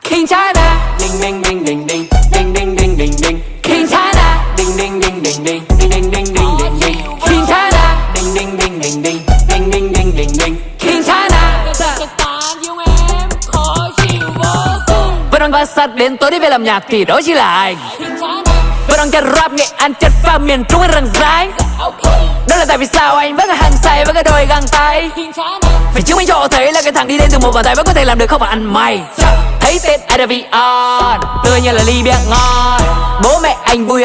King China, ding ding ding ding ding ding ding ding ding ding. King China, ding ding ding ding ding ding ding ding ding ding ding. King China, ding ding ding ding ding ding ding ding ding ding. King China. Vẫn đang bát sát đến tối đi về làm nhạc thì đó chỉ là anh. Vẫn đang chất rap nghệ An chất pha miền Trung anh răng rái. Đó là tại vì sao anh vẫn là hàng say với cái đôi găng tay. Vì chứng minh cho thấy là cái thằng đi đến từ một bàn tay vẫn có thể làm được không phải ăn mày. Thấy tên IDV on, tươi như là ly bia ngon. Bố mẹ anh vui